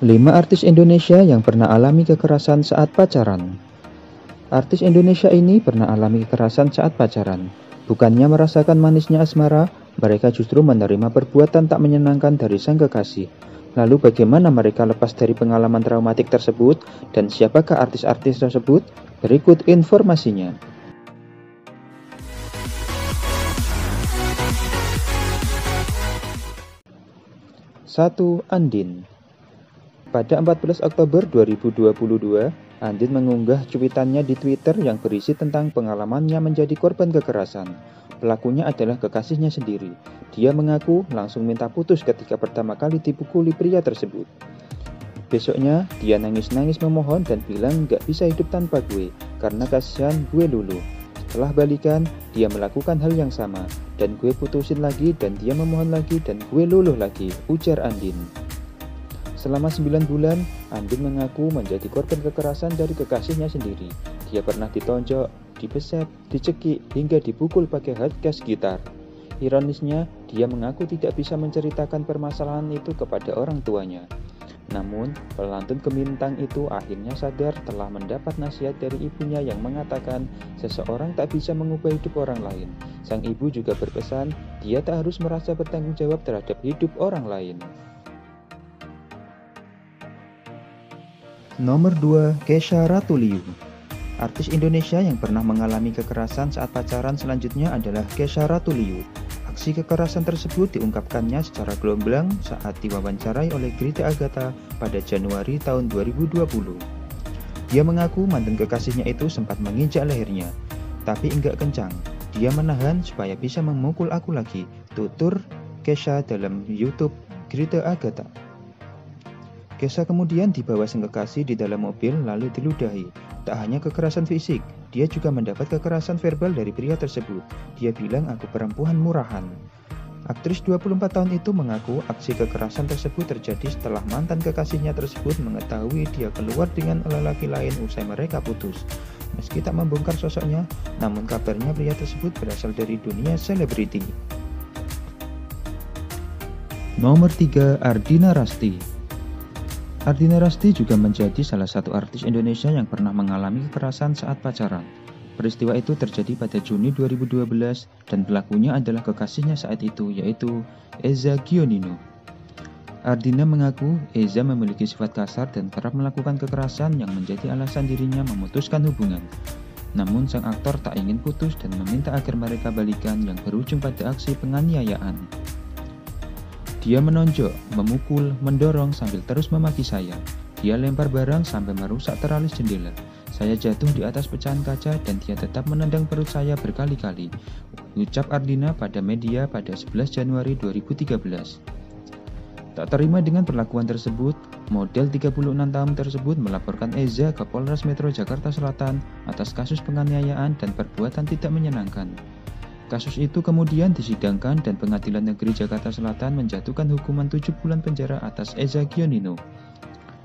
5 artis Indonesia yang pernah alami kekerasan saat pacaran. Artis Indonesia ini pernah alami kekerasan saat pacaran. Bukannya merasakan manisnya asmara, mereka justru menerima perbuatan tak menyenangkan dari sang kekasih. Lalu bagaimana mereka lepas dari pengalaman traumatik tersebut, dan siapakah artis-artis tersebut? Berikut informasinya. 1. Andin. Pada 14 Oktober 2022, Andin mengunggah cuitannya di Twitter yang berisi tentang pengalamannya menjadi korban kekerasan. Pelakunya adalah kekasihnya sendiri. Dia mengaku langsung minta putus ketika pertama kali dipukuli pria tersebut. Besoknya, dia nangis-nangis memohon dan bilang gak bisa hidup tanpa gue, karena kasihan gue luluh. Setelah balikan, dia melakukan hal yang sama, dan gue putusin lagi dan dia memohon lagi dan gue luluh lagi, ujar Andin. Selama 9 bulan, Andin mengaku menjadi korban kekerasan dari kekasihnya sendiri. Dia pernah ditonjok, dibeset, dicekik, hingga dipukul pakai hardcase gitar. Ironisnya, dia mengaku tidak bisa menceritakan permasalahan itu kepada orang tuanya. Namun, pelantun Gemintang itu akhirnya sadar telah mendapat nasihat dari ibunya yang mengatakan seseorang tak bisa mengubah hidup orang lain. Sang ibu juga berpesan, dia tak harus merasa bertanggung jawab terhadap hidup orang lain. Nomor 2, Kesha Ratuliu. Artis Indonesia yang pernah mengalami kekerasan saat pacaran selanjutnya adalah Kesha Ratuliu. Aksi kekerasan tersebut diungkapkannya secara gamblang saat diwawancarai oleh Grita Agatha pada Januari tahun 2020. Dia mengaku mantan kekasihnya itu sempat menginjak lehernya, tapi enggak kencang. Dia menahan supaya bisa memukul aku lagi, tutur Kesha dalam YouTube Grita Agatha. Kesha kemudian dibawa sang kekasih di dalam mobil lalu diludahi. Tak hanya kekerasan fisik, dia juga mendapat kekerasan verbal dari pria tersebut. Dia bilang aku perempuan murahan. Aktris 24 tahun itu mengaku aksi kekerasan tersebut terjadi setelah mantan kekasihnya tersebut mengetahui dia keluar dengan lelaki lain usai mereka putus. Meski tak membongkar sosoknya, namun kabarnya pria tersebut berasal dari dunia selebriti. Nomor 3, Ardina Rasti. Ardina Rasti juga menjadi salah satu artis Indonesia yang pernah mengalami kekerasan saat pacaran. Peristiwa itu terjadi pada Juni 2012 dan pelakunya adalah kekasihnya saat itu, yaitu Eza Gionino. Ardina mengaku Eza memiliki sifat kasar dan kerap melakukan kekerasan yang menjadi alasan dirinya memutuskan hubungan. Namun sang aktor tak ingin putus dan meminta agar mereka balikan yang berujung pada aksi penganiayaan. Dia menonjok, memukul, mendorong sambil terus memaki saya. Dia lempar barang sampai merusak teralis jendela. Saya jatuh di atas pecahan kaca dan dia tetap menendang perut saya berkali-kali, ucap Ardina pada media pada 11 Januari 2013. Tak terima dengan perlakuan tersebut, model 36 tahun tersebut melaporkan Eza ke Polres Metro Jakarta Selatan atas kasus penganiayaan dan perbuatan tidak menyenangkan. Kasus itu kemudian disidangkan dan Pengadilan Negeri Jakarta Selatan menjatuhkan hukuman 7 bulan penjara atas Eza Gionino.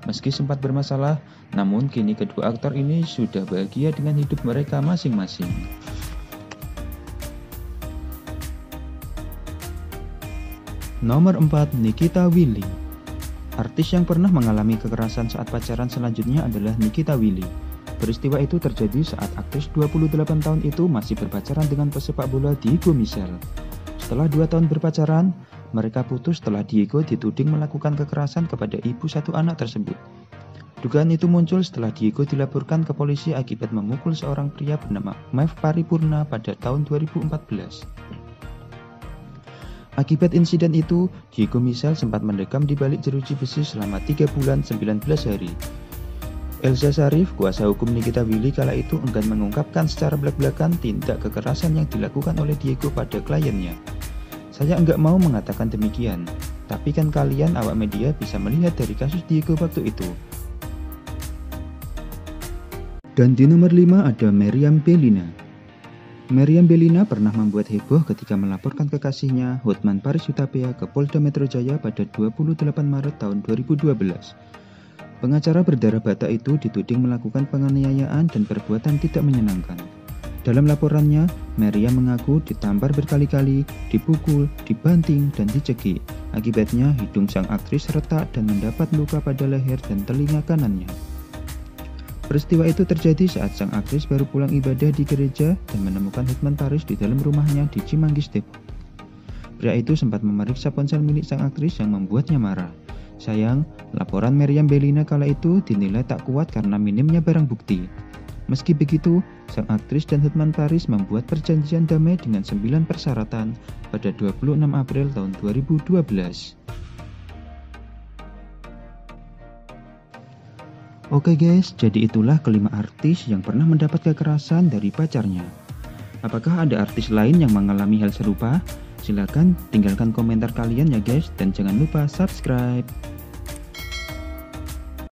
Meski sempat bermasalah, namun kini kedua aktor ini sudah bahagia dengan hidup mereka masing-masing. Nomor 4, Nikita Willy. Artis yang pernah mengalami kekerasan saat pacaran selanjutnya adalah Nikita Willy. Peristiwa itu terjadi saat aktris 28 tahun itu masih berpacaran dengan pesepak bola Diego Michel. Setelah 2 tahun berpacaran, mereka putus setelah Diego dituding melakukan kekerasan kepada ibu satu anak tersebut. Dugaan itu muncul setelah Diego dilaporkan ke polisi akibat memukul seorang pria bernama Mev Paripurna pada tahun 2014. Akibat insiden itu, Diego Michel sempat mendekam di balik jeruji besi selama 3 bulan 19 hari. Elsa Sharif, kuasa hukum Nikita Willy kala itu enggan mengungkapkan secara belak-belakan tindak kekerasan yang dilakukan oleh Diego pada kliennya. Saya enggak mau mengatakan demikian, tapi kan kalian awak media bisa melihat dari kasus Diego waktu itu. Dan di nomor 5 ada Meriam Bellina. Meriam Bellina pernah membuat heboh ketika melaporkan kekasihnya, Hotman Paris Hutapea, ke Polda Metro Jaya pada 28 Maret tahun 2012. Pengacara berdarah bata itu dituding melakukan penganiayaan dan perbuatan tidak menyenangkan. Dalam laporannya, Meriam mengaku ditampar berkali-kali, dipukul, dibanting, dan dicekik. Akibatnya, hidung sang aktris retak dan mendapat luka pada leher dan telinga kanannya. Peristiwa itu terjadi saat sang aktris baru pulang ibadah di gereja dan menemukan Hotman Paris di dalam rumahnya di Cimanggis, Depok. Pria itu sempat memeriksa ponsel milik sang aktris yang membuatnya marah. Sayang, laporan Meriam Bellina kala itu dinilai tak kuat karena minimnya barang bukti. Meski begitu, sang aktris dan Hotman Paris membuat perjanjian damai dengan 9 persyaratan pada 26 April tahun 2012. Oke guys, jadi itulah kelima artis yang pernah mendapat kekerasan dari pacarnya. Apakah ada artis lain yang mengalami hal serupa? Silahkan tinggalkan komentar kalian ya guys, dan jangan lupa subscribe.